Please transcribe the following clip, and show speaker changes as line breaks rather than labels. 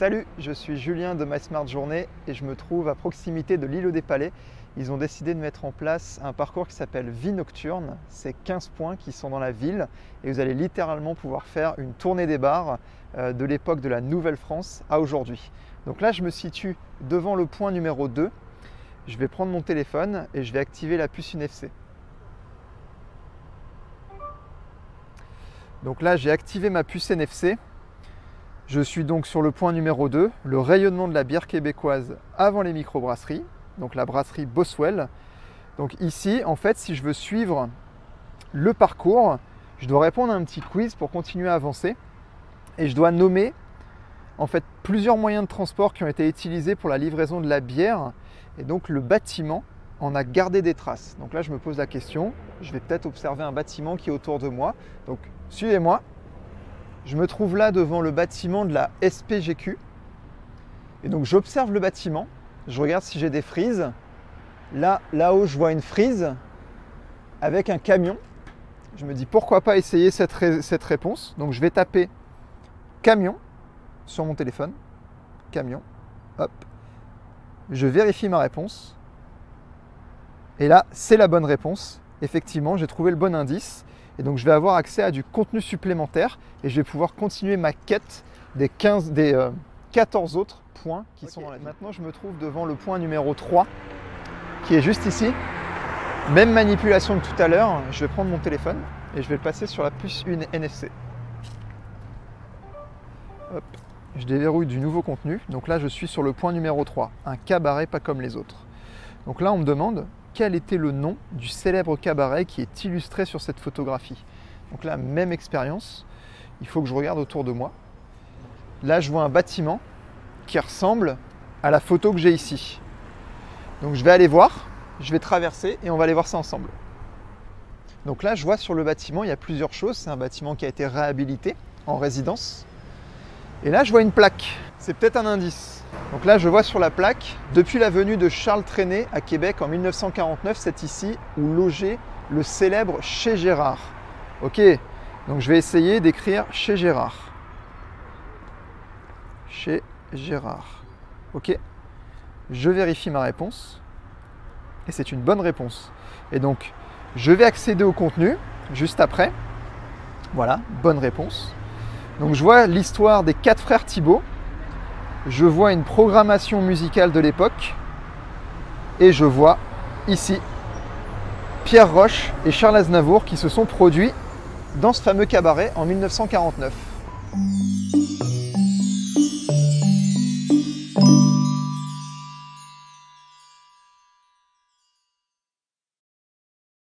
Salut, je suis Julien de My Smart Journée et je me trouve à proximité de l'îlot des Palais. Ils ont décidé de mettre en place un parcours qui s'appelle Vie Nocturne. C'est 15 points qui sont dans la ville et vous allez littéralement pouvoir faire une tournée des bars de l'époque de la Nouvelle-France à aujourd'hui. Donc là, je me situe devant le point numéro 2. Je vais prendre mon téléphone et je vais activer la puce NFC. Donc là, j'ai activé ma puce NFC. Je suis donc sur le point numéro 2, le rayonnement de la bière québécoise avant les microbrasseries, donc la brasserie Boswell. Donc ici, en fait, si je veux suivre le parcours, je dois répondre à un petit quiz pour continuer à avancer. Et je dois nommer en fait plusieurs moyens de transport qui ont été utilisés pour la livraison de la bière. Et donc le bâtiment en a gardé des traces. Donc là, je me pose la question, je vais peut-être observer un bâtiment qui est autour de moi. Donc suivez-moi. Je me trouve là devant le bâtiment de la SPGQ. Et donc j'observe le bâtiment, je regarde si j'ai des frises. Là-haut, je vois une frise avec un camion. Je me dis pourquoi pas essayer cette réponse. Donc je vais taper camion sur mon téléphone. Camion. Hop. Je vérifie ma réponse. Et là, c'est la bonne réponse. Effectivement, j'ai trouvé le bon indice. Et donc je vais avoir accès à du contenu supplémentaire et je vais pouvoir continuer ma quête des 14 autres points qui sont dans la ville. Maintenant, je me trouve devant le point numéro 3 qui est juste ici. Même manipulation que tout à l'heure. Je vais prendre mon téléphone et je vais le passer sur la puce NFC. Hop. Je déverrouille du nouveau contenu. Donc là, je suis sur le point numéro 3, un cabaret pas comme les autres. Donc là, on me demande quel était le nom du célèbre cabaret qui est illustré sur cette photographie. Donc là, même expérience, il faut que je regarde autour de moi. Là, je vois un bâtiment qui ressemble à la photo que j'ai ici. Donc je vais aller voir, je vais traverser et on va aller voir ça ensemble. Donc là, je vois sur le bâtiment, il y a plusieurs choses. C'est un bâtiment qui a été réhabilité en résidence. Et là, je vois une plaque. C'est peut-être un indice. Donc là, je vois sur la plaque, depuis la venue de Charles Trenet à Québec en 1949, c'est ici où logeait le célèbre Chez Gérard. Ok, donc je vais essayer d'écrire Chez Gérard. Chez Gérard. Ok, je vérifie ma réponse. Et c'est une bonne réponse. Et donc, je vais accéder au contenu juste après. Voilà, bonne réponse. Donc je vois l'histoire des 4 frères Thibault. Je vois une programmation musicale de l'époque et je vois ici Pierre Roche et Charles Aznavour qui se sont produits dans ce fameux cabaret en 1949.